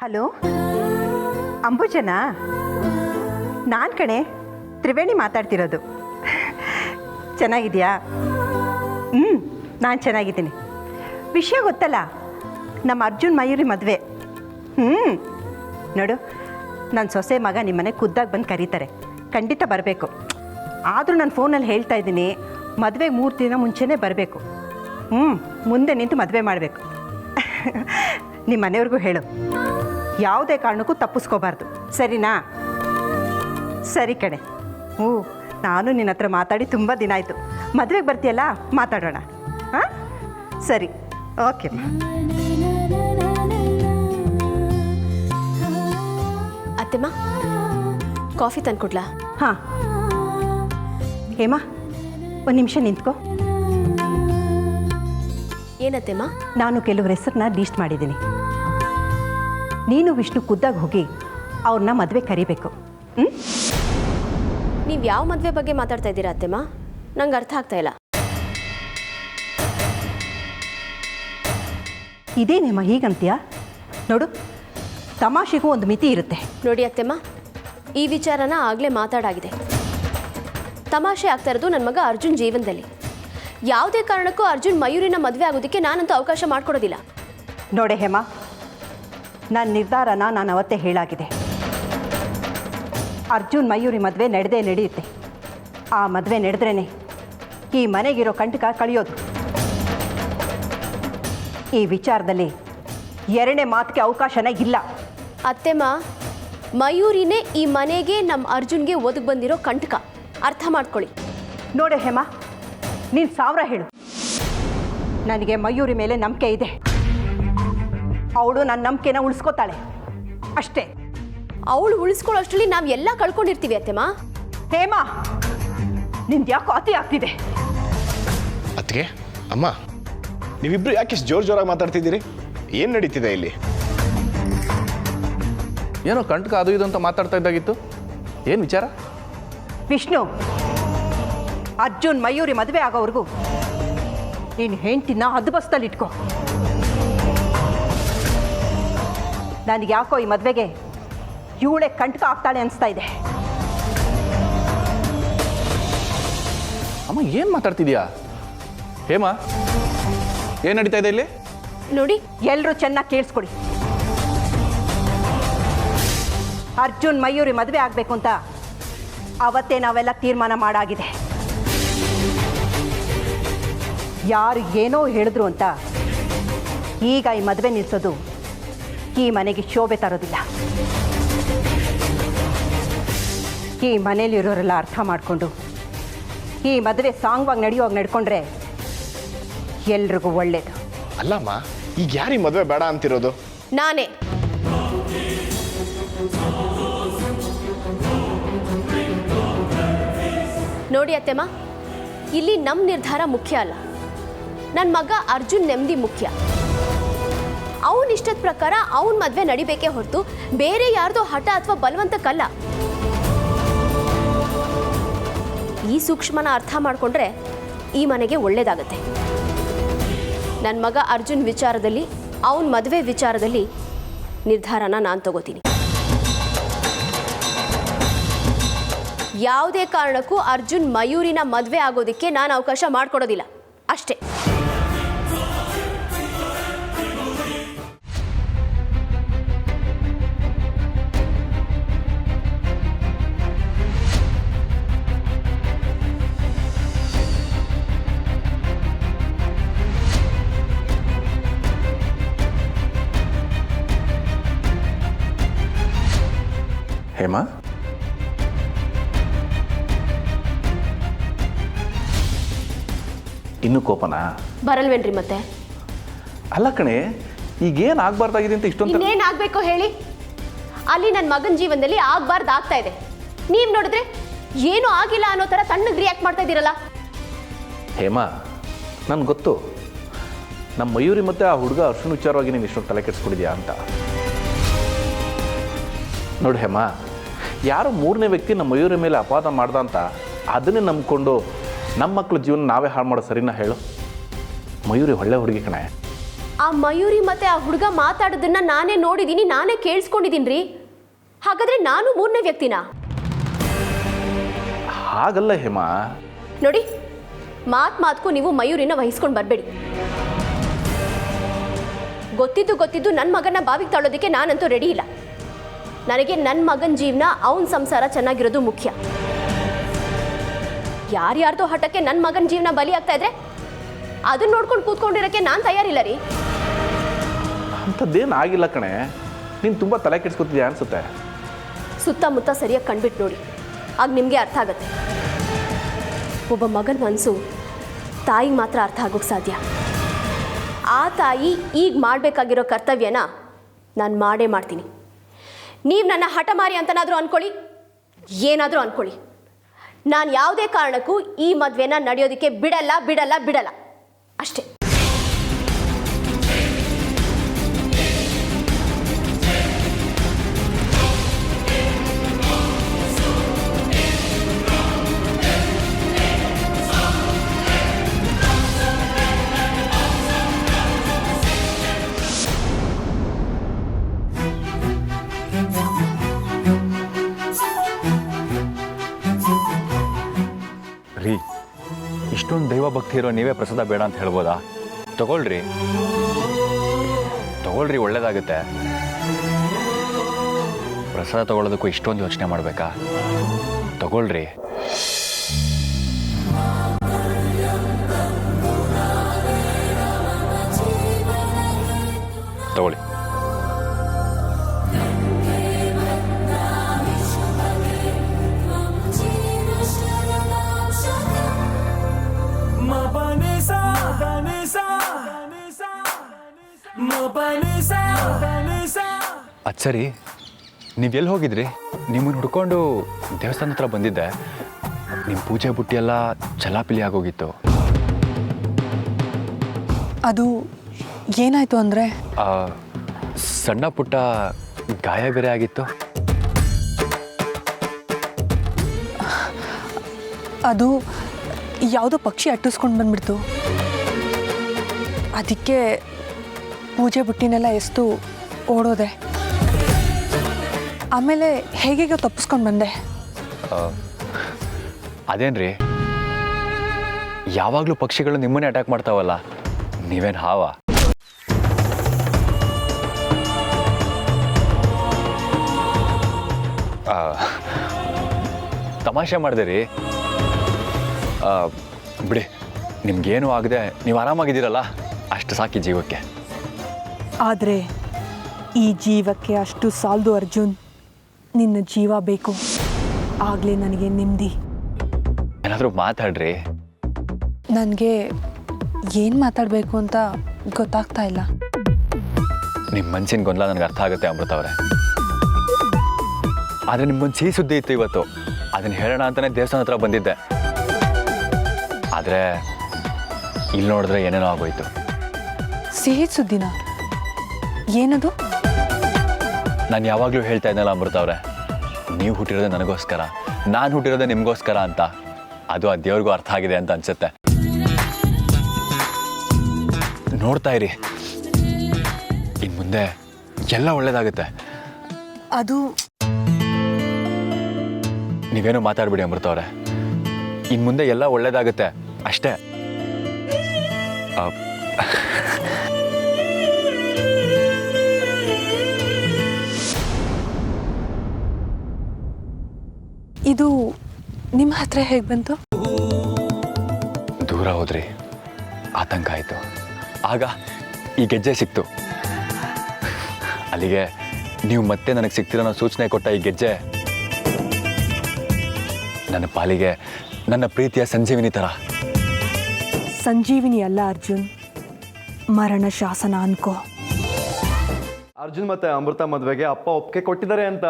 Hello ಅಂಬುಜನಾ? ನಾನು ಕಣೆ ತ್ರಿವೇಣಿ ಮಾತಾಡ್ತಿರೋದು. ಚೆನ್ನಾಗಿದೆಯಾ? ನಾನು ಚೆನ್ನಾಗಿದ್ದೀನಿ. ವಿಷಯ ಗೊತ್ತಲ್ಲ, ನಮ್ಮ ಅರ್ಜುನ್ ಮಯೂರಿ ಮದುವೆ. ನೋಡು, ನನ್ನ ಸೊಸೆ ಮಗ ನಿಮ್ಮನೆ ಖುದ್ದಾಗಿ ಬಂದು ಕರೀತಾರೆ, ಖಂಡಿತ ಬರಬೇಕು. ಆದರೂ ನಾನು ಫೋನಲ್ಲಿ ಹೇಳ್ತಾ ಇದ್ದೀನಿ, ಮದುವೆಗೆ 3 ದಿನ ಮುಂಚೆನೇ ಬರಬೇಕು. ಮುಂದೆ ನಿಂತು ಮದುವೆ ಮಾಡಬೇಕು. ನಿಮ್ಮ ಮನೆಯವ್ರಿಗೂ ಹೇಳು, ಯಾವುದೇ ಕಾರಣಕ್ಕೂ ತಪ್ಪಿಸ್ಕೋಬಾರ್ದು, ಸರಿನಾ? ಸರಿ ಕಣೆ. ನಾನು ನಿನ್ನ ಹತ್ರ ಮಾತಾಡಿ ತುಂಬ ದಿನ ಆಯಿತು. ಮದುವೆಗೆ ಬರ್ತೀಯಲ್ಲ, ಮಾತಾಡೋಣ. ಹಾಂ, ಸರಿ, ಓಕೆ. ಅತ್ತೆಮ್ಮ, ಕಾಫಿ ತಂದ್ಕೊಡ್ಲಾ? ಹಾಂ. ಹೇಮಾ, ಒಂದು ನಿಮಿಷ ನಿಂತ್ಕೋ. ಏನತ್ತೆಮ್ಮ? ನಾನು ಕೆಲವ್ರ ಹೆಸರನ್ನ ಲೀಸ್ಟ್ ಮಾಡಿದ್ದೀನಿ. ನೀನು ವಿಷ್ಣು ಖುದ್ದಾಗಿ ಹೋಗಿ ಅವ್ರನ್ನ ಮದುವೆ ಕರಿಬೇಕು. ನೀವು ಯಾವ ಮದುವೆ ಬಗ್ಗೆ ಮಾತಾಡ್ತಾ ಇದ್ದೀರಾ ಅತ್ತೆಮ್ಮ? ನಂಗೆ ಅರ್ಥ ಆಗ್ತಾ ಇಲ್ಲ. ಇದೇನೇಮ್ಮ ಹೀಗಂತೀಯ? ನೋಡು, ತಮಾಷೆಗೂ ಒಂದು ಮಿತಿ ಇರುತ್ತೆ. ನೋಡಿ ಅತ್ತೆಮ್ಮ, ಈ ವಿಚಾರನ ಆಗಲೇ ಮಾತಾಡಾಗಿದೆ. ತಮಾಷೆ ಆಗ್ತಾ ಇರೋದು ನನ್ನ ಮಗ ಅರ್ಜುನ್ ಜೀವನದಲ್ಲಿ. ಯಾವುದೇ ಕಾರಣಕ್ಕೂ ಅರ್ಜುನ್ ಮಯೂರಿನ ಮದುವೆ ಆಗೋದಕ್ಕೆ ನಾನಂತೂ ಅವಕಾಶ ಮಾಡಿಕೊಡೋದಿಲ್ಲ. ನೋಡೆ ಹೇಮಾ, ನನ್ನ ನಿರ್ಧಾರನ ನಾನು ಅವತ್ತೇ ಹೇಳಾಗಿದೆ. ಅರ್ಜುನ್ ಮಯೂರಿ ಮದುವೆ ನಡೆಯುತ್ತೆ. ಆ ಮದುವೆ ನಡೆದ್ರೇ ಈ ಮನೆಗಿರೋ ಕಂಟಕ ಕಳೆಯೋದು. ಈ ವಿಚಾರದಲ್ಲಿ ಎರಡನೇ ಮಾತಿಗೆ ಅವಕಾಶನೇ ಇಲ್ಲ. ಅತ್ತೆಮ್ಮ, ಮಯೂರಿನೇ ಈ ಮನೆಗೆ ನಮ್ಮ ಅರ್ಜುನ್ಗೆ ಒದಗಿ ಬಂದಿರೋ ಕಂಟಕ, ಅರ್ಥ ಮಾಡ್ಕೊಳ್ಳಿ. ನೋಡೆ ಹೇಮಾ, ನೀನು 1000 ಹೇಳು, ನನಗೆ ಮಯೂರಿ ಮೇಲೆ ನಂಬಿಕೆ ಇದೆ. ಅವಳು ನನ್ನ ನಂಬಿಕೆನ ಉಳಿಸ್ಕೋತಾಳೆ ಅಷ್ಟೇ. ಅವಳು ಉಳಿಸ್ಕೊಳ್ಳೋ ಅಷ್ಟರಲ್ಲಿ ನಾವು ಎಲ್ಲ ಕಳ್ಕೊಂಡಿರ್ತೀವಿ ಅತ್ತೆಮ್ಮ. ಹೇಮಾ, ನಿಂದು ಯಾಕೋ ಅತಿ ಆಗ್ತಿದೆ. ಅದಕ್ಕೆ ಅಮ್ಮ, ನೀವಿಬ್ರು ಯಾಕೆ ಜೋರಾಗಿ ಮಾತಾಡ್ತಿದ್ದೀರಿ? ಏನು ನಡೀತಿದೆ ಇಲ್ಲಿ? ಏನೋ ಕಂಟಕ ಅದು ಇದು ಅಂತ ಮಾತಾಡ್ತಾ ಇದ್ದಾಗಿತ್ತು. ಏನು ವಿಚಾರ? ವಿಷ್ಣು, ಅರ್ಜುನ್ ಮಯೂರಿ ಮದುವೆ ಆಗೋವರೆಗೂ ನೀನು ಹೆಂಡ್ತಿನ ಹದ್ದುಬಸ್ತಲ್ಲಿ ಇಟ್ಕೋ. ನನಗೆ ಯಾಕೋ ಈ ಮದುವೆಗೆ ಇವಳೆ ಕಂಟಕ ಆಗ್ತಾಳೆ ಅನಿಸ್ತಾ ಇದೆ. ಅಮ್ಮ, ಏನು ಮಾತಾಡ್ತಿದ್ಯಾ? ಹೇಮಾ, ಏನು ನಡೀತಾ ಇದೆ ಇಲ್ಲಿ? ನೋಡಿ, ಎಲ್ಲರೂ ಚೆನ್ನಾಗಿ ಕೇಳಿಸ್ಕೊಡಿ. ಅರ್ಜುನ್ ಮಯೂರಿ ಮದುವೆ ಆಗಬೇಕು ಅಂತ ಅವತ್ತೇ ನಾವೆಲ್ಲ ತೀರ್ಮಾನ ಮಾಡಾಗಿದೆ. ಯಾರು ಏನೋ ಹೇಳಿದ್ರು ಅಂತ ಈಗ ಈ ಮದುವೆ ನಿಲ್ಲಿಸೋದು ಈ ಮನೆಗೆ ಶೋಭೆ ತರೋದಿಲ್ಲ. ಈ ಮನೇಲಿರೋರೆಲ್ಲ ಅರ್ಥ ಮಾಡಿಕೊಂಡು ಈ ಮದುವೆ ಸಾಂಗ್ವಾಗಿ ನಡೆಯುವಾಗ ನಡ್ಕೊಂಡ್ರೆ ಎಲ್ರಿಗೂ ಒಳ್ಳೇದು. ಅಲ್ಲಮ್ಮ, ಈಗ ಯಾರು ಈ ಮದುವೆ ಬೇಡ ಅಂತಿರೋದು? ನಾನೇ. ನೋಡಿ ಅತ್ತೆಮ್ಮ, ಇಲ್ಲಿ ನಮ್ಮ ನಿರ್ಧಾರ ಮುಖ್ಯ ಅಲ್ಲ, ನನ್ನ ಮಗ ಅರ್ಜುನ್ ನೆಮ್ಮದಿ ಮುಖ್ಯ. ಅವನ ಇಷ್ಟದ ಪ್ರಕಾರ ಅವನ ಮದುವೆ ನಡಿಬೇಕೇ ಹೊರತು ಬೇರೆ ಯಾರ್ದೋ ಹಠ ಅಥವಾ ಬಲವಂತಕ್ಕಲ್ಲ. ಈ ಸೂಕ್ಷ್ಮನ ಅರ್ಥ ಮಾಡಿಕೊಂಡ್ರೆ ಈ ಮನೆಗೆ ಒಳ್ಳೇದಾಗತ್ತೆ. ನನ್ನ ಮಗ ಅರ್ಜುನ್ ವಿಚಾರದಲ್ಲಿ, ಅವನ ಮದುವೆ ವಿಚಾರದಲ್ಲಿ ನಿರ್ಧಾರನ ನಾನು ತಗೋತೀನಿ. ಯಾವುದೇ ಕಾರಣಕ್ಕೂ ಅರ್ಜುನ್ ಮಯೂರಿನ ಮದುವೆ ಆಗೋದಕ್ಕೆ ನಾನು ಅವಕಾಶ ಮಾಡಿಕೊಡೋದಿಲ್ಲ, ಅಷ್ಟೇ. ಹೇಮಾ, ಇನ್ನೂ ಕೋಪನಾ? ಬರಲ್ವೇನ್ರಿ ಮತ್ತೆ? ಅಲ್ಲ ಕಣೆ, ಈಗೇನು ಆಗಬಾರ್ದಾಗಿದೆ ಅಂತ ಇಷ್ಟೊಂದು. ಇನ್ನೇನು ಆಗಬೇಕೋ ಹೇಳಿ? ಅಲ್ಲಿ ನನ್ನ ಮಗನ ಜೀವನದಲ್ಲಿ ಆಗಬಾರ್ದು ಆಗ್ತಾ ಇದೆ. ನೀವು ನೋಡಿದ್ರೆ ಏನೂ ಆಗಿಲ್ಲ ಅನ್ನೋ ಥರ ತಣ್ಣಗೆ ರಿಯಾಕ್ಟ್ ಮಾಡ್ತಾ ಇದ್ದೀರಲ್ಲ. ಹೇಮಾ, ನನಗೆ ಗೊತ್ತು ನಮ್ಮ ಮಯೂರಿ ಮತ್ತು ಆ ಹುಡುಗ ಅರ್ಶನ್ ವಿಚಾರವಾಗಿ ನೀನು ಇಷ್ಟೊಂದು ತಲೆ ಕೆಡಿಸ್ಕೊಂಡಿದ್ಯಾ ಅಂತ. ನೋಡಿ ಹೇಮಾ, ಯಾರೋ 3ನೇ ವ್ಯಕ್ತಿ ನಮ್ಮ ಮಯೂರಿ ಮೇಲೆ ಅಪವಾದ ಮಾಡ್ದ ಅಂತ ಅದನ್ನೇ ನಂಬಿಕೊಂಡು ನಮ್ಮ ಮಕ್ಕಳ ಜೀವನ ನಾವೇ ಹಾಳು ಮಾಡೋ ಸರಿನಾ ಹೇಳು? ಮಯೂರಿ ಒಳ್ಳೆ ಹುಡುಗಿ ಕಣೆ. ಆ ಮಯೂರಿ ಮತ್ತೆ ಆ ಹುಡುಗ ಮಾತಾಡೋದನ್ನ ನಾನೇ ನೋಡಿದ್ದೀನಿ, ನಾನೇ ಕೇಳಿಸ್ಕೊಂಡಿದ್ದೀನಿ ರೀ. ಹಾಗಾದ್ರೆ ನಾನು ಮೂರನೇ ವ್ಯಕ್ತಿನಾ? ಹಾಗಲ್ಲ ಹೇಮಾ. ನೋಡಿ, ಮಾತ್ಗೂ ನೀವು ಮಯೂರಿನ ವಹಿಸ್ಕೊಂಡು ಬರಬೇಡಿ. ಗೊತ್ತಿದ್ದು ನನ್ನ ಮಗನ ಬಾವಿಗೆ ತಳ್ಳೋದಕ್ಕೆ ನಾನಂತೂ ರೆಡಿ ಇಲ್ಲ. ನನಗೆ ನನ್ನ ಮಗನ ಜೀವನ, ಅವನ ಸಂಸಾರ ಚೆನ್ನಾಗಿರೋದು ಮುಖ್ಯ. ಯಾರ್ಯಾರ್ದೋ ಹಠಕ್ಕೆ ನನ್ನ ಮಗನ ಜೀವನ ಬಲಿ ಆಗ್ತಾ ಇದ್ರೆ ಅದನ್ನ ನೋಡ್ಕೊಂಡು ಕೂತ್ಕೊಂಡಿರೋಕ್ಕೆ ನಾನು ತಯಾರಿಲ್ಲ ರೀ. ಅಂಥದ್ದೇನು ಆಗಿಲ್ಲ ಕಣೆ, ನೀನು ತುಂಬ ತಲೆ ಕೆಡಿಸ್ಕೊತಿದ್ಯಾ ಅನ್ಸುತ್ತೆ. ಸುತ್ತಮುತ್ತ ಸರಿಯಾಗಿ ಕಂಡ್ಬಿಟ್ಟು ನೋಡಿ, ಆಗ ನಿಮಗೆ ಅರ್ಥ ಆಗತ್ತೆ. ಒಬ್ಬ ಮಗನ ಮನಸ್ಸು ತಾಯಿಗೆ ಮಾತ್ರ ಅರ್ಥ ಆಗೋಕ್ಕೆ ಸಾಧ್ಯ. ಆ ತಾಯಿ ಈಗ ಮಾಡಬೇಕಾಗಿರೋ ಕರ್ತವ್ಯನ ನಾನು ಮಾಡೇ ಮಾಡ್ತೀನಿ. ನೀವು ನನ್ನ ಹಠಮಾರಿ ಅಂತನಾದರೂ ಅಂದ್ಕೊಳ್ಳಿ, ಏನಾದರೂ ಅಂದ್ಕೊಳ್ಳಿ, ನಾನು ಯಾವುದೇ ಕಾರಣಕ್ಕೂ ಈ ಮದುವೆನ ನಡೆಯೋದಕ್ಕೆ ಬಿಡಲ್ಲ ಅಷ್ಟೇ. ರೀ, ಇಷ್ಟೊಂದು ದೈವ ಭಕ್ತಿ ಇರೋ ನೀವೇ ಪ್ರಸಾದ ಬೇಡ ಅಂತ ಹೇಳ್ಬೋದಾ? ತಗೊಳ್ರಿ, ಒಳ್ಳೇದಾಗುತ್ತೆ. ಪ್ರಸಾದ ತಗೊಳ್ಳೋದಕ್ಕೂ ಇಷ್ಟೊಂದು ಯೋಚನೆ ಮಾಡಬೇಕಾ? ತಗೊಳ್ರಿ. ತಗೊಳ್ಳಿ. ಅದು ಸರಿ, ನೀವೆಲ್ಲಿ ಹೋಗಿದ್ರಿ? ನಿಮ್ಮನ್ನು ಹುಡ್ಕೊಂಡು ದೇವಸ್ಥಾನ ಹತ್ರ ಬಂದಿದ್ದೆ. ನಿಮ್ಮ ಪೂಜೆ ಬುಟ್ಟಿ ಎಲ್ಲ ಚಲಾಪಿಲಿ ಆಗೋಗಿತ್ತು. ಅದು ಏನಾಯಿತು ಅಂದರೆ, ಸಣ್ಣ ಪುಟ್ಟ ಗಾಯ ಬೇರೆ ಆಗಿತ್ತು. ಅದು ಯಾವುದೋ ಪಕ್ಷಿ ಅಟ್ಟಿಸ್ಕೊಂಡು ಬಂದ್ಬಿಡ್ತು. ಅದಕ್ಕೆ ಪೂಜೆ ಬುಟ್ಟಿನೆಲ್ಲ ಎಸ್ತು ಓಡೋದೆ. ಆಮೇಲೆ ಹೇಗೆ ತಪ್ಪಿಸ್ಕೊಂಡು ಬಂದೆ. ಅದೇನ್ರಿ, ಯಾವಾಗಲೂ ಪಕ್ಷಿಗಳು ನಿಮ್ಮನ್ನೇ ಅಟ್ಯಾಕ್ ಮಾಡ್ತಾವಲ್ಲ, ನೀವೇನು ಹಾವ? ತಮಾಷೆ ಮಾಡಿದೆ ರೀ. ಬಿಡಿ, ನಿಮ್ಗೇನು ಆಗದೆ ನೀವು ಆರಾಮಾಗಿದ್ದೀರಲ್ಲ, ಅಷ್ಟು ಸಾಕಿ ಜೀವಕ್ಕೆ. ಆದರೆ ಈ ಜೀವಕ್ಕೆ ಅಷ್ಟು ಸಾಲದು ಅರ್ಜುನ್. ನಿನ್ನ ಜೀವ ಬೇಕು, ಆಗಲೇ ನನಗೆ ನೆಮ್ಮದಿ. ಏನಾದರೂ ಮಾತಾಡ್ರಿ. ನನಗೆ ಏನು ಮಾತಾಡಬೇಕು ಅಂತ ಗೊತ್ತಾಗ್ತಾ ಇಲ್ಲ. ನಿಮ್ಮ ಮನಸ್ಸಿನ ಗೊಂದಲ ನನಗೆ ಅರ್ಥ ಆಗುತ್ತೆ ಅಮೃತ ಅವರೇ. ಆದರೆ ನಿಮ್ಗೊಂದು ಸಿಹಿ ಸುದ್ದಿ ಇತ್ತು ಇವತ್ತು. ಅದನ್ನು ಹೇಳೋಣ ಅಂತಲೇ ದೇವಸ್ಥಾನ ಹತ್ರ ಬಂದಿದ್ದೆ. ಆದರೆ ಇಲ್ಲಿ ನೋಡಿದ್ರೆ ಏನೇನೋ ಆಗೋಯ್ತು. ಸಿಹಿ ಸುದ್ದಿನ? ಏನದು? ನಾನು ಯಾವಾಗಲೂ ಹೇಳ್ತಾ ಇದ್ದಲ್ಲ ಅಮೃತ ಅವರೇ, ನೀವು ಹುಟ್ಟಿರೋದೇ ನನಗೋಸ್ಕರ, ನಾನು ಹುಟ್ಟಿರೋದೇ ನಿಮಗೋಸ್ಕರ ಅಂತ. ಅದು ಆ ದೇವ್ರಿಗೂ ಅರ್ಥ ಆಗಿದೆ ಅಂತ ಅನ್ಸುತ್ತೆ. ನೋಡ್ತಾ ಇರಿ, ಇನ್ನು ಮುಂದೆ ಎಲ್ಲ ಒಳ್ಳೇದಾಗುತ್ತೆ. ಅದು ನೀವೇನು ಮಾತಾಡ್ಬಿಡಿ ಅಮೃತ ಅವರೇ, ಇನ್ನು ಮುಂದೆ ಎಲ್ಲ ಒಳ್ಳೇದಾಗುತ್ತೆ ಅಷ್ಟೇ. ಇದು ನಿಮ್ಮ ಹತ್ರ ಹೇಗೆ ಬಂತು? ದೂರ ಹೋದ್ರಿ, ಆತಂಕ ಆಯಿತು. ಆಗ ಈ ಗೆಜ್ಜೆ ಸಿಕ್ತು. ಅಲ್ಲಿಗೆ ನೀವು ಮತ್ತೆ ನನಗೆ ಸಿಗ್ತಿರೋ ಸೂಚನೆ ಕೊಟ್ಟ ಈ ಗೆಜ್ಜೆ ನನ್ನ ಪಾಲಿಗೆ ನನ್ನ ಪ್ರೀತಿಯ ಸಂಜೀವಿನಿ ಥರ. ಸಂಜೀವಿನಿ ಅಲ್ಲ ಅರ್ಜುನ್, ಮರಣ ಶಾಸನ ಅನ್ಕೋ. ಅರ್ಜುನ್ ಮತ್ತೆ ಅಮೃತ ಮದುವೆಗೆ ಅಪ್ಪ ಒಪ್ಪಿಗೆ ಕೊಟ್ಟಿದ್ದಾರೆ ಅಂತ.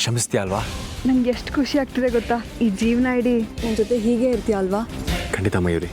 ಕ್ಷಮಿಸ್ತೀಯ ಅಲ್ವಾ? ನಂಗೆ ಎಷ್ಟು ಖುಷಿ ಆಗ್ತಿದೆ ಗೊತ್ತಾ, ಈ ಜೀವನ ಇಡೀ ನನ್ನ ಜೊತೆ ಹೀಗೆ ಇರ್ತೀಯ ಅಲ್ವಾ? ಖಂಡಿತ ಮಯೂರಿ.